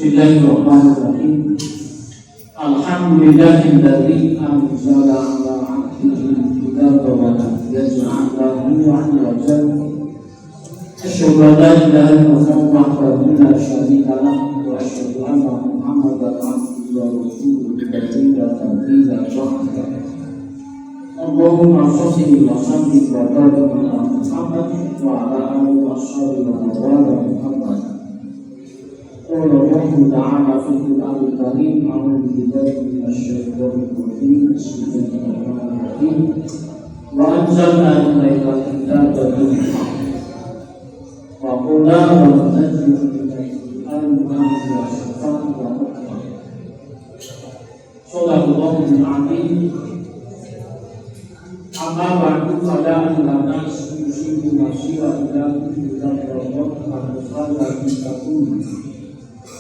Bismillahirrahmanirrahim. Alhamdulillahilladzi anzala 'ala 'abdihi al-kitaba wa lam yaj'al lahu 'iwaja. Asyhadu an la ilaha illallah wahdahu la syarika lahu wa asyhadu anna Muhammadan 'abduhu wa rasuluhu la tanzila wahda. Allahumma shalli wa sallim wa barik 'ala Muhammad wa 'ala alihi wa sahbihi wa ala Muhammad. قال الله تعالى في القرآن الكريم أعوذ بالله من الشيطان الرجيم بسم الله الرحمن الرحيم وأنزلنا إليك الكتاب بالحق وهدى وننزل من القرآن ما هو شفاء ورحمة صدق الله العظيم. أما بعد فلا لنا سنشيد نفسي وإلى كل ذكر الله قد قال في تقول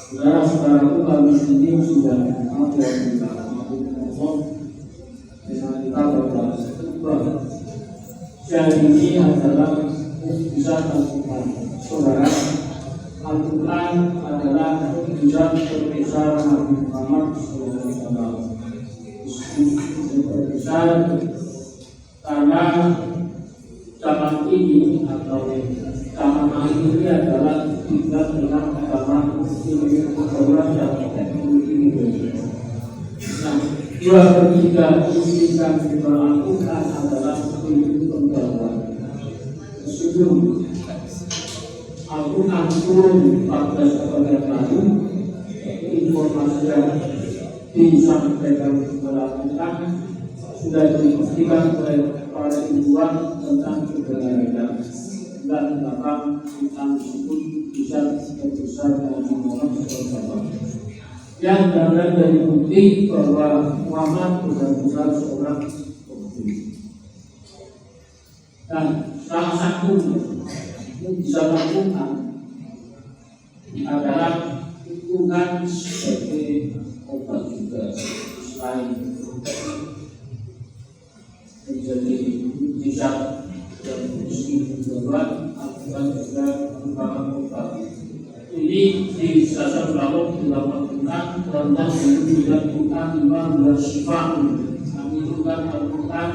Saudara-saudaraku kami ini sudah ada kita ngomong dengan kita berbahas bahwa jadi ini adalah mukjizat Al-Quran. Saudara, Al-Quran adalah mukjizat terbesar Nabi Muhammad SAW. Terbesar karena zaman ini atau zaman akhir ini adalah kita dengan zaman Allah dan teknologi. Nah, dua ketiga mukjizat Al-Quran adalah pintu pengetahuan. Meskipun Al-Quran turun 14 abad yang lalu, informasi yang disampaikan kepada kita sudah dibuktikan oleh para ilmuwan tentang kebenarannya dan tentang kita disebut bisa terbesar Nabi Muhammad SAW. Yang benar dari bukti bahwa Muhammad benar-benar seorang pemimpin. Dan salah satu bisa lakukan adalah hubungan sebagai obat juga selain menjadi mujizat dan muslim bahwa Al-Quran juga merupakan obat. Ini di dasar ulama dilakukan tentang menunjukkan Quran imam dan sifat menunjukkan Al-Quran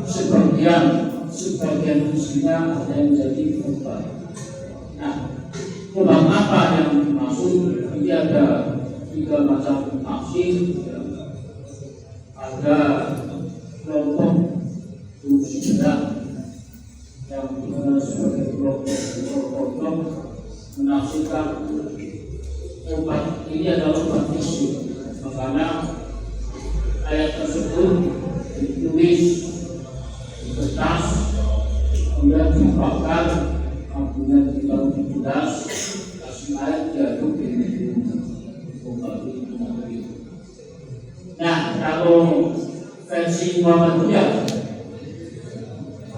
sebagian muslimnya ada yang jadi obat. Nah, obat apa yang dimaksud? Ini ada 3 macam tafsir. Ada kelompok muslimat yang dikenal sebagai kelompok menafsirkan obat ini adalah obat fisik. Makanya ayat tersebut ditulis di kertas, kemudian dibakar, kemudian ditaruh di gelas, kasih air diaduk dengan obat itu. Nah, kalau versi Muhammadiyah,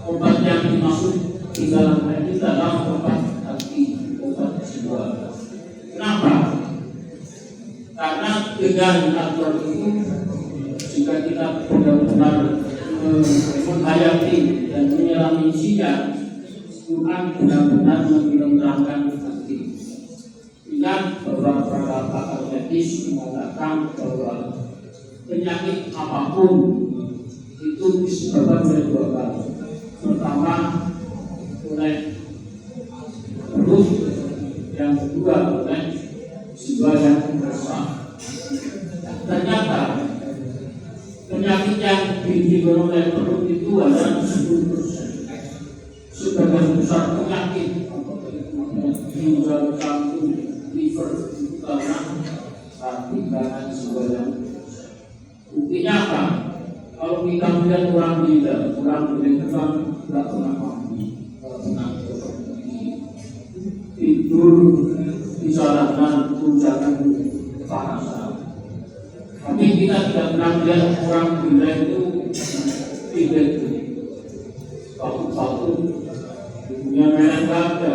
obat yang dimaksud di dalam ayat itu adalah obat hati, obat jiwa. Kenapa? Karena dengan aturan itu, jika kita benar-benar menghayati dan menyelami isinya, Quran benar-benar menerangkan hati. Ingat bahwa para pakar medis mengatakan bahwa penyakit apapun itu disebabkan oleh 2 hal. Pertama, oleh perut, yang kedua oleh jiwa yang rusak. Ternyata penyakit yang ditimbulkan oleh perut itu adalah 10%. Sebagian besar penyakit ginjal, jantung, liver itu karena karena jiwa yang rusak. Buktinya apa? Kalau kita melihat orang gila, orang berdekat tidak pernah mati, tidak pernah tidur disarankan tunjangan kepanasan. Tapi kita tidak pernah melihat orang gila itu tidak waktu-waktu di dunia merah tidak ada.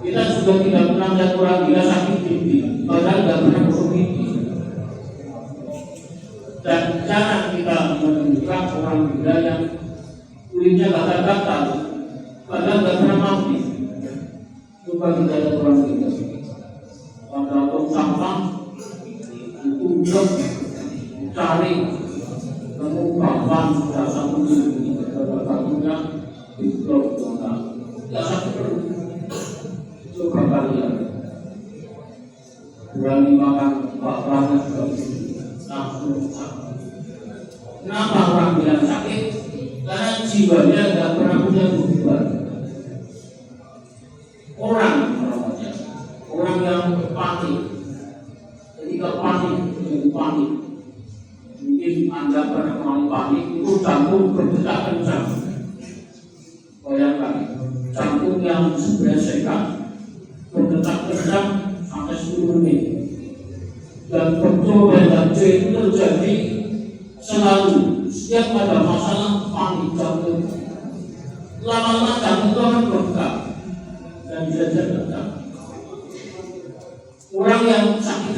Kita juga tidak pernah melihat orang gila sakit gigi, padahal tidak pernah kosong gigi. Dan jarang kita menemukan orang gila yang kulitnya gatal-gatal, padahal tidak pernah mati. Coba kita lihat orang gila pada tong sampah ditutup, cari temu papan rasa kuning pada batunya ditutup dengan rasa perut. Coba kalian berani makan papan langsung sakit. Kenapa orang bilang sakit? Karena jiwanya tidak pernah punya tujuan. Orang yang panik, ketika panik menjadi panik. Mungkin Anda pernah mengalami panik, itu jantung berdetak kencang. Bayangkan, jantung yang sebenarnya sehat berdetak kencang sampai 10 menit. Dan betul dan itu terjadi selalu setiap ada masalah panik jantung. Lama-lama jantung itu akan bergerak dan bisa jatuh. Orang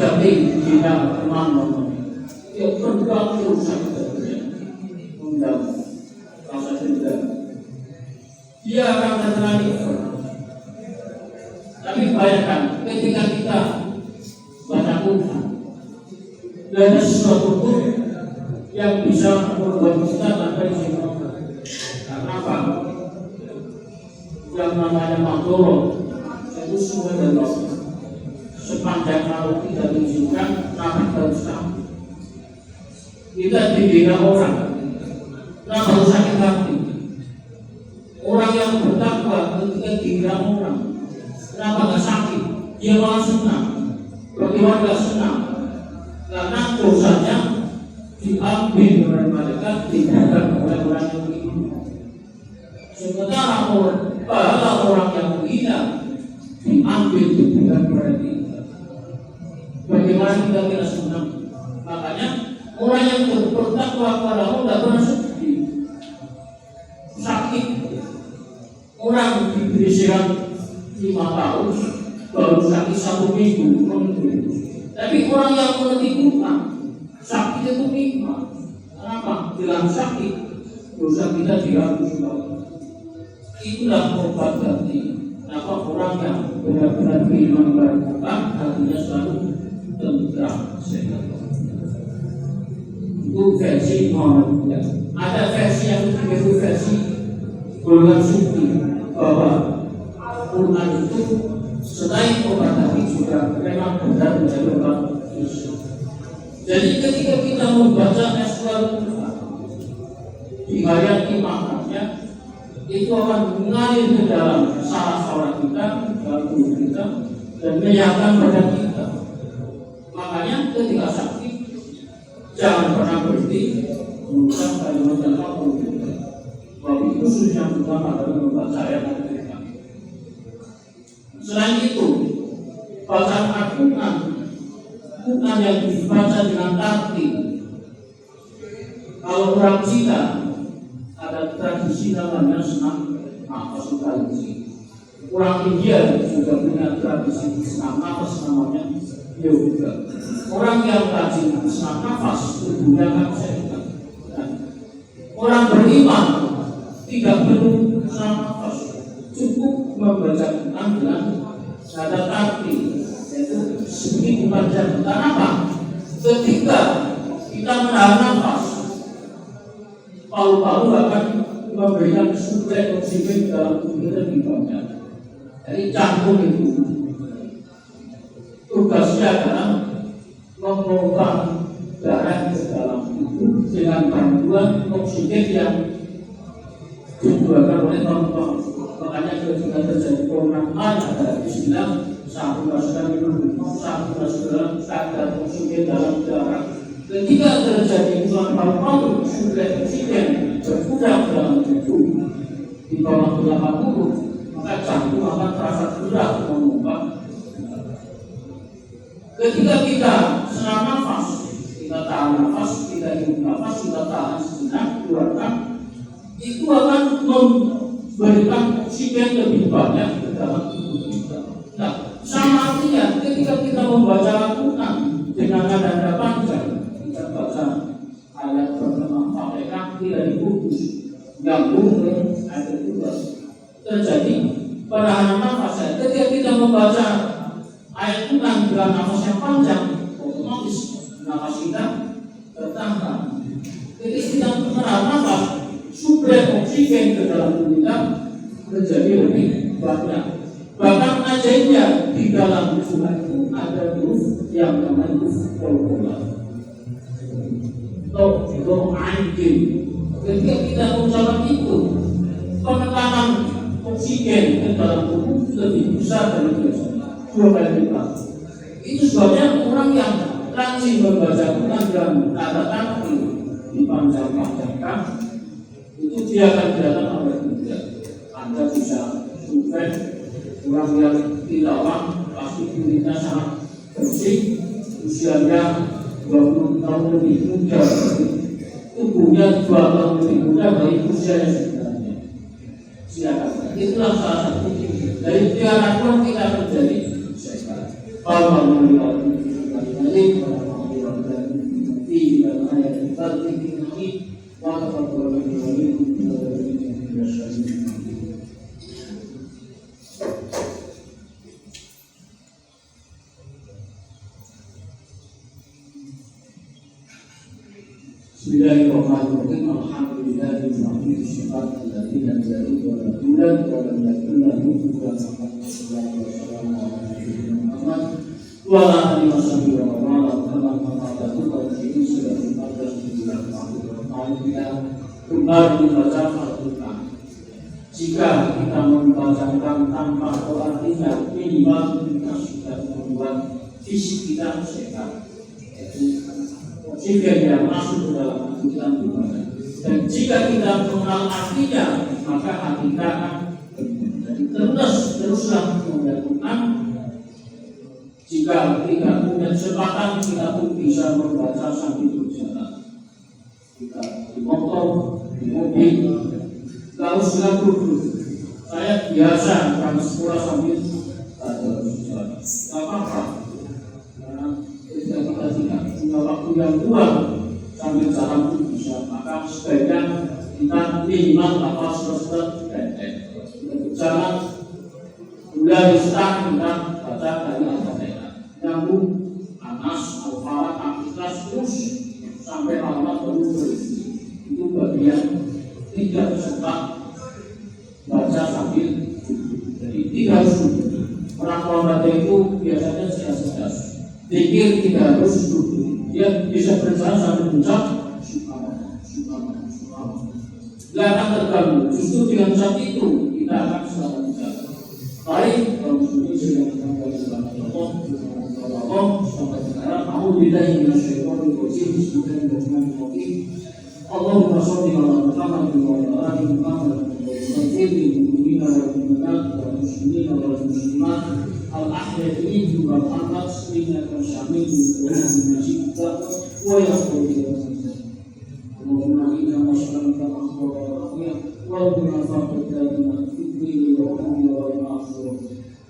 tapi tidak teman-teman dia berbuat urusan undang rasa dendam dia akan terkena liver. Tapi bayangkan ketika kita baca Quran dan ada sesuatu pun yang bisa membuat kita tanpa izin Allah. Karena apa? Yang namanya makhluk itu semua dari Allah. Sepanjang kalau tidak diizinkan, maka harus tahu. Kita dibina orang, kenapa harus sakit hati? Orang yang bertakwa ketika dibina orang, kenapa nggak sakit? Dia malah senang. Bagaimana nggak senang? Karena dosanya diambil oleh mereka, tidak oleh orang yang menghina. Sementara pahala orang yang menghina diambil dengan mereka. Bagaimana kita tidak senang? Makanya orang yang bertakwa kepada Allah tidak pernah sedih, sakit. Orang diberi sehat 5 tahun, baru sakit 1 minggu. Tapi orang yang mengerti Quran, sakit itu nikmat. Kenapa? Bilang sakit, dosa kita dihapus Allah. Itulah obat hati. Kenapa orang yang benar-benar beriman kepada Quran, hatinya selalu tentram, sehat. Itu versi Muhammad. Ada versi yang begitu versi golongan sufi bahwa Quran itu selain obat hati juga memang benar menjadi obat fisik. Jadi ketika kita membaca Al-Quran dihayati maknanya, itu akan mengalir ke dalam saraf kita, dalam tubuh kita, dan menyehatkan badan kita. Makanya ketika sakit jangan pernah berhenti mengucap kalimat yang aku bagi khusus yang utama adalah membaca ayat Al-Quran. Selain itu, bacaan Al-Quran bukan yang dibaca dengan tartil. Kalau orang Cina ada tradisi namanya senam nafas tradisi. Orang India juga punya tradisi senam nafas namanya yoga. Orang yang rajin senam nafas tubuhnya akan sehat. Orang beriman tidak perlu senam nafas, cukup membaca Quran dengan nada tartil, yaitu sedikit panjang. Karena apa? Ketika kita menahan nafas, paru-paru akan memberikan suplai oksigen dalam tubuh kita lebih banyak. Jadi jantung itu tugasnya adalah memompa darah ke dalam tubuh dengan bantuan oksigen yang dikeluarkan oleh paru-paru. Makanya ketika terjadi pemanasan ada istilah satu masukkan minum, satu masukkan kadar oksigen dalam darah. Ketika terjadi kerusakan paru-paru, suplai oksigen berkurang dalam tubuh di bawah 80, maka jantung akan terasa berat memompa. Ketika kita senam nafas, kita tahan nafas, kita hidup nafas, kita tahan sejenak, keluarkan, itu akan memberikan oksigen lebih banyak ke dalam tubuh kita. Nah, sama artinya ketika kita membaca Al-Quran dengan nada panjang, kita baca ayat pertama sampai kaki dari kudus, gabung dengan ayat kedua, terjadi penahanan nafas. Ketika kita membaca ayat Quran dengan nafas yang panjang, otomatis nafas kita tertahan. Ketika kita menahan nafas, suplai oksigen ke dalam tubuh kita menjadi lebih banyak. Bahkan ajaibnya di dalam surah itu ada huruf yang namanya huruf kolkolah. Itu anjing. Ketika kita mengucapkan itu, penekanan oksigen ke dalam tubuh lebih besar dari biasanya, 2 kali lipat. Itu sebabnya orang yang rajin membaca Quran dan kata-kata dipanjang-panjangkan, itu dia akan kelihatan oleh dunia. Anda bisa survei orang yang tilawah pasti kulitnya sangat bersih, usianya 20 tahun lebih muda, tubuhnya 2 tahun lebih muda dari usianya sebenarnya. Silakan. Itulah salah satu dari tiara pun kita menjadi sehat. Kalau Bismillahirrahmanirrahim. Alhamdulillahirabbil sifat allazi lam yalid wa lam yulad wa lam yakul lahu kufuwan ahad. Wa ala alihi washabihi wa man wala kembali membaca Al-Quran. Jika kita membacakan tanpa artinya, minimal kita sudah membuat fisik kita sehat. Jika yang masuk ke dalam Al-Quran ibadah. Dan jika kita mengenal artinya, maka hati kita akan teruslah membaca Quran. Jika tidak punya kesempatan, kita pun bisa membaca sambil berjalan. Kita di motor, di mobil, kalau sudah duduk, saya biasa jam 10 sambil berjalan. Tidak apa-apa. Kita tidak punya waktu yang luang sambil jalan pun bisa, maka sebaiknya kita minimal surat pendek. Kita berjalan, mulai start kita baca dari Al-Fatihah, nyambung Anas, Al-Falaq, Al-Ikhlas terus sampai Allah baru berhenti. Itu bagian tidak sempat baca sambil. Jadi tidak harus duduk. Orang baca itu biasanya jelas-jelas. Pikir tidak harus duduk, dia bisa berjalan sambil mengucap Subhanallah, Subhanallah, Subhanallah. Tidak akan terganggu. Justru dengan saat itu kita akan selamat berjalan. Baik, kalau muslim sedang sampai Allah, sampai sekarang. A'udzubillahi minasyaitonir rajim. Bismillahirrahmanirrahim. Allahumma shalli ala Muhammad wa ala ali Muhammad wa sallim mu'minina wal mu'minat wal muslimina wal muslimat al-ahya'i wal amwat innaka hamidum majid wa yaqulu Allahumma inna nas'aluka al-afwa wal afiyah wa al-afiyah fid-din wa dunya wal akhirah.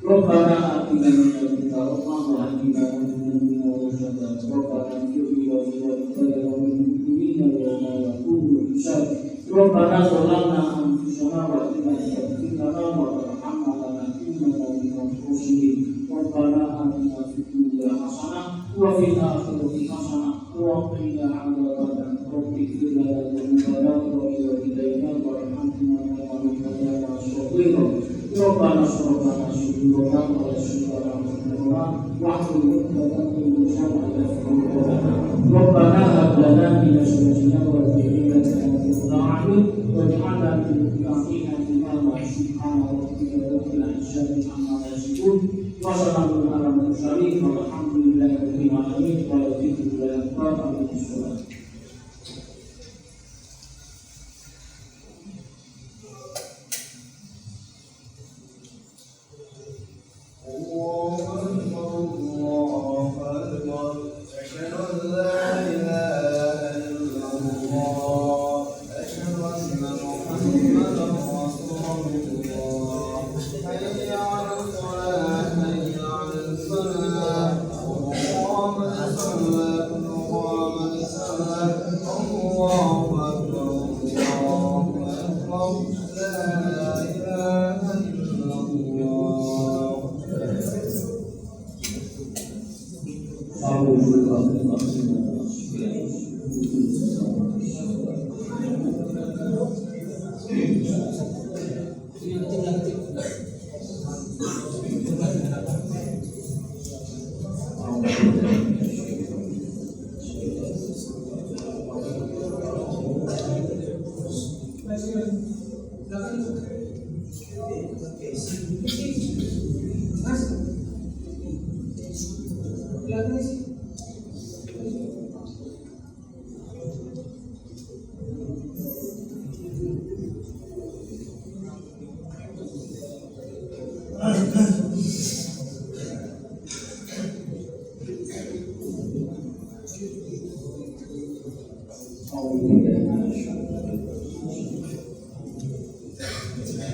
Rabbana atina min ladunka rahmah wa atina min ladunka rahmah. Rabbana ighfir li wa li Rabbana zalamna anfusana wa in lam taghfir lana wa tarhamna lanakunanna minal khasirin. Rabbana atina fid dunya hasanah wa fil akhirati hasanah wa qina adzabannar. Rabbi ighfir lana dhunubana wa walidayna warhamna kama rabbayana shaghira. Rabbana shrah lana sudurana wa yassir lana umurana wahlul 'uqdatam min lisani yafqahu qawlana. Rabbana hab lana min azwajina wa dhurriyyatina waj'alna lil muttaqina imama. Subhana rabbika rabbil izzati amma yasifun wa salamun alal mursalin walhamdulillahi rabbil alamin wa la ilaha illallah.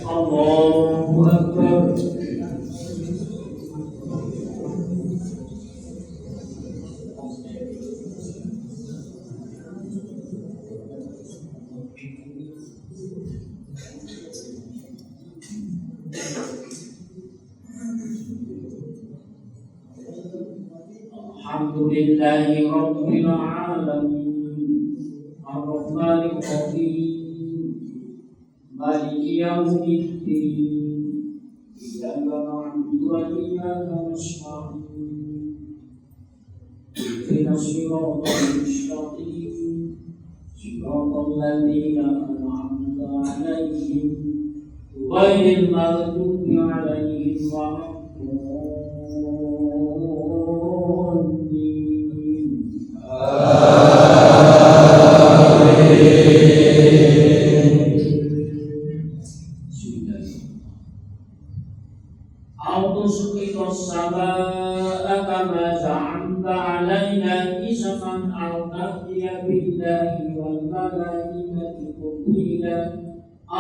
Allahu Akbar. Alhamdulillahi Rabbil Alamin Ar-Rahmanir Rahim Maliki Yawmiddin Iyyaka na'budu wa iyyaka nasta'in Ihdinas siratal mustaqim Siratal ladzina an'amta 'alaihim ghairil maghdubi 'alaihim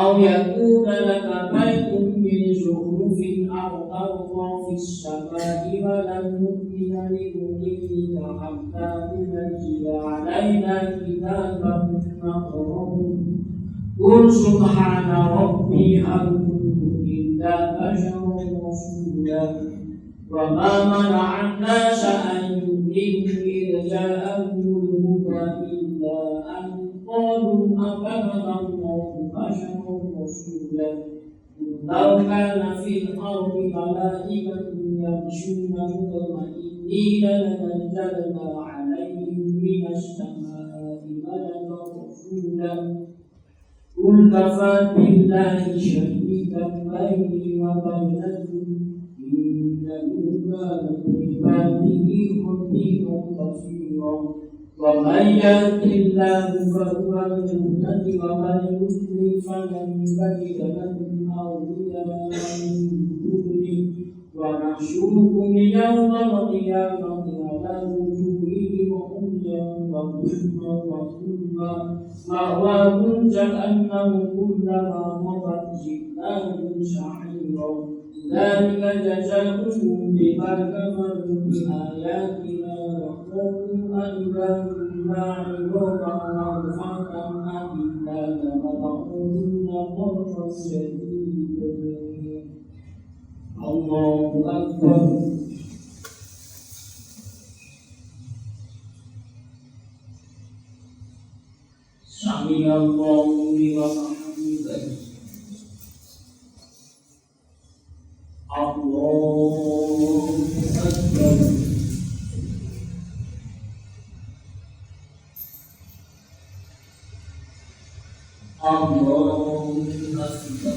أو يكون لك بيت من زخرف أو ترقى في السماء ولن نؤمن لرقيك حتى تنزل علينا كتابا نقرأه قل سبحان ربي هل كنت إلا بشرا رسولا وما منع الناس أن يؤمنوا إذ جاءهم الهدى إلا أن قالوا أبدا الله بشرا رسولا لو كان في الأرض ملائكة يمشون مطمئنين لنزلنا عليهم من السماء ملكا رسولا قل كفى بالله شهيدا بيني وبينكم إنه كان بعباده خبيرا بصيرا ومن يهد الله فهو المهتد ومن يضلل فلن تجد لهم أولياء من دونه ونحشركم يوم القيامة على وجوههم عميا وبكما وصما مأواكم جهنم كلما مضت زدناهم سعيرا ذلك جزاؤهم بما كفروا بآياتنا وقالوا أئذا كنا عظاما ورفاتا أئنا لمبعوثون خلقا جديدا الله أكبر سمع الله لمن حمده الله أكبر الله أكبر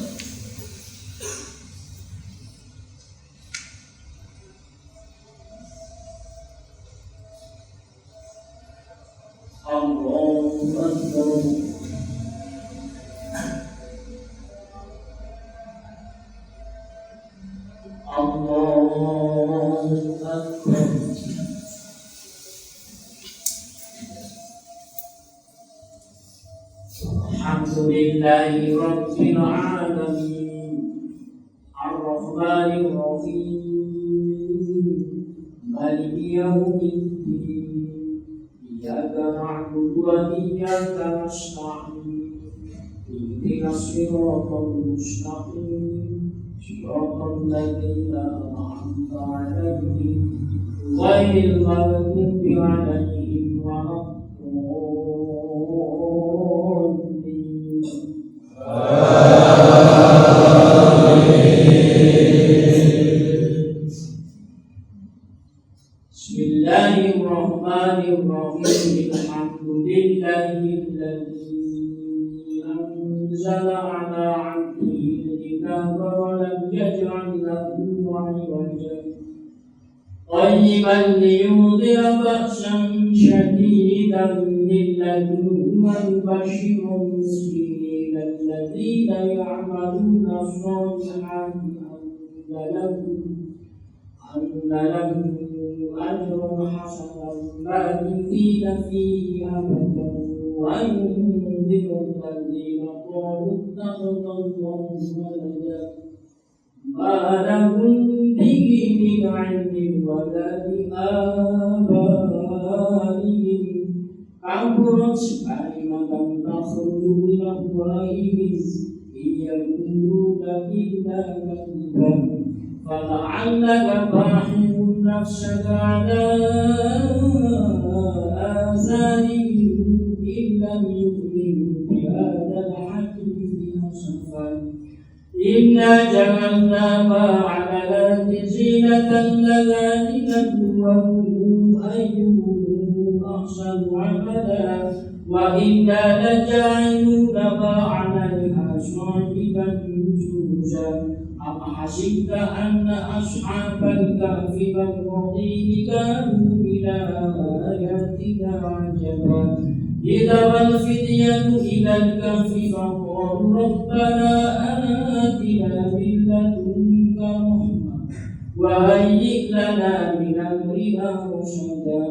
الله أكبر الله أكبر الحمد لله رب العالمين الرحمن الرحيم مالك يوم الدين إياك نعبد وإياك نستعين اهدنا الصراط المستقيم صراط الذين أنعمت عليهم غير المغضوب عليهم ولا الضالين بسم الله الرحمن الرحيم الحمد لله الذي أنزل على عبده الكتاب ولم يجعل له عوجا قيما لينذر بأسا شديدا من لدنه ويبشر المسلمين الذين يعملون الصالحات أن لهم أجرا حسنا ماكثين فيه أبدا وينذر الذين قالوا اتخذ الله ولدا ما لهم به من علم ولا لآبائهم كبرت كلمة تخرج من أفواههم إن يقولون إلا كذبا فلعلك باخع نفسك على إنا جعلنا ما على الأرض زينة لها لنبلوهم أيهم أحسن عملا وإنا لجاعلون ما عليها صعيدا جرزا أفحسبت أن أصحاب الكهف والرقيم كانوا من آياتنا عجبا إذا الفتية إلى الكهف فقالوا ربنا آتنا من لدنك رحمة وهيئ لنا من أمرنا رشدا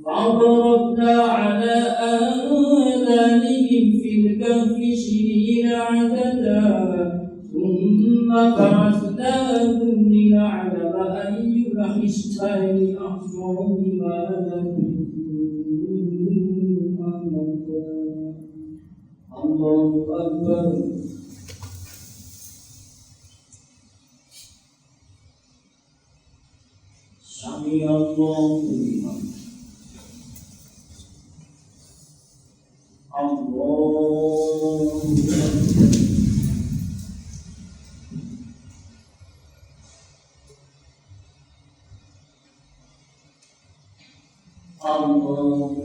فضربنا على آذانهم في الكهف سنين عددا ثم بعثناهم لنعلم أي الحزبين أحصى بما لبثوا أمدا. الله أكبر. سمع الله لمن الله الله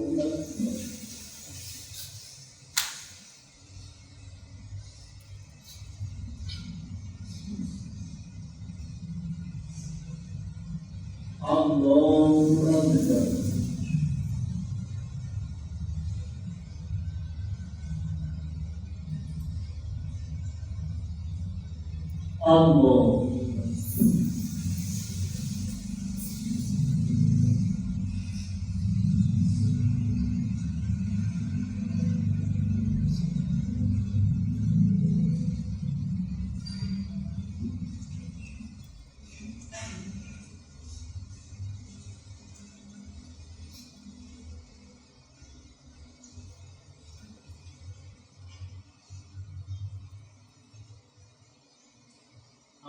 Allah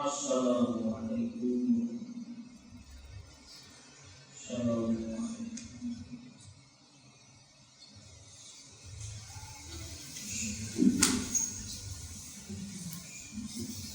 Assalamualaikum warahmatullahi wabarakatuh.